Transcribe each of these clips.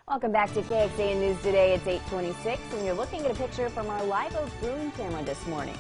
Welcome back to KXAN News Today. It's 8:26, and you're looking at a picture from our Live Oak Brewing camera this morning.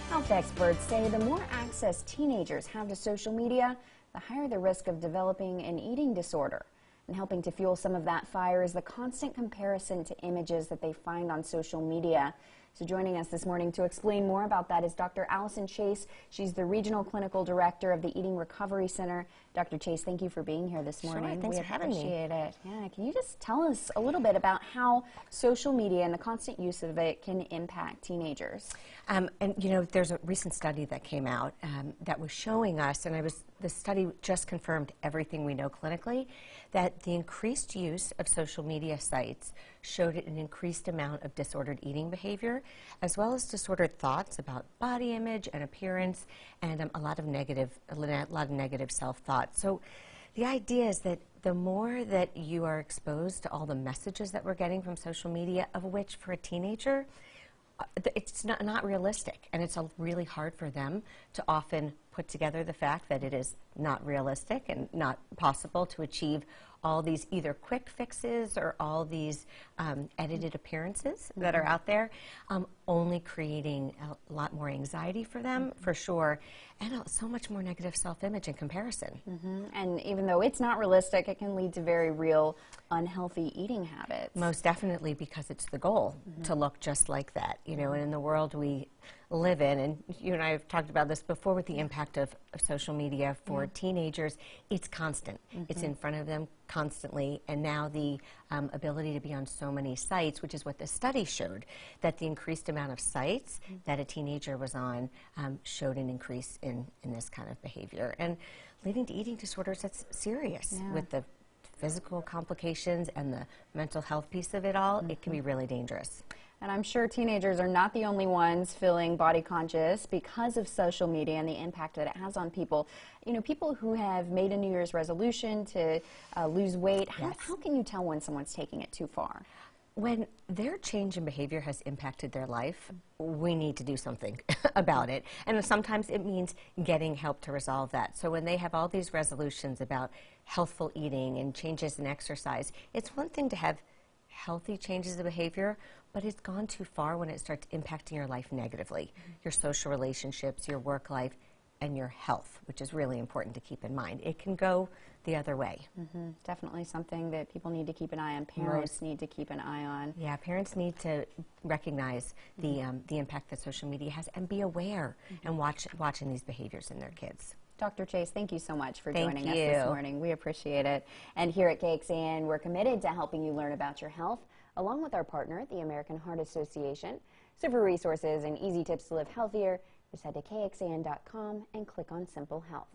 Health experts say the more access teenagers have to social media, the higher the risk of developing an eating disorder. And helping to fuel some of that fire is the constant comparison to images that they find on social media. So joining us this morning to explain more about that is Dr. Allison Chase. She's the Regional Clinical Director of the Eating Recovery Center. Dr. Chase, thank you for being here this morning. Sure, thanks for having me. We appreciate it. Yeah, can you just tell us a little bit about how social media and the constant use of it can impact teenagers? And you know, there's a recent study that came out that was showing us, and the study just confirmed everything we know clinically, that the increased use of social media sites showed an increased amount of disordered eating behavior, as well as disordered thoughts about body image and appearance, and a lot of negative self-thought. So the idea is that the more that you are exposed to all the messages that we're getting from social media, of which for a teenager, it's not realistic, and it's really hard for them to often put together the fact that it is not realistic and not possible to achieve all these either quick fixes or all these edited appearances that are out there, only creating a lot more anxiety for them, for sure, and so much more negative self-image and comparison. And even though it's not realistic, it can lead to very real unhealthy eating habits. Most definitely, because it's the goal to look just like that. You know, and in the world we live in, and you and I have talked about this before with the impact of social media for teenagers, it's constant. It's in front of them constantly, and now the ability to be on so many sites, which is what the study showed, that the increased amount of sites that a teenager was on showed an increase in this kind of behavior, and leading to eating disorders that's serious with the physical complications and the mental health piece of it all. It can be really dangerous. And I'm sure teenagers are not the only ones feeling body conscious because of social media and the impact that it has on people. You know, people who have made a New Year's resolution to lose weight, how can you tell when someone's taking it too far? When their change in behavior has impacted their life, we need to do something about it. And sometimes it means getting help to resolve that. So when they have all these resolutions about healthful eating and changes in exercise, it's one thing to have healthy changes of behavior, but it's gone too far when it starts impacting your life negatively, your social relationships, your work life, and your health, which is really important to keep in mind. It can go the other way. Definitely something that people need to keep an eye on. Parents need to keep an eye on. Yeah, parents need to recognize the impact that social media has and be aware and watching these behaviors in their kids. Dr. Chase, thank you so much for joining us this morning. We appreciate it. And here at KXAN, we're committed to helping you learn about your health, along with our partner, the American Heart Association. So for resources and easy tips to live healthier, just head to KXAN.com and click on Simple Health.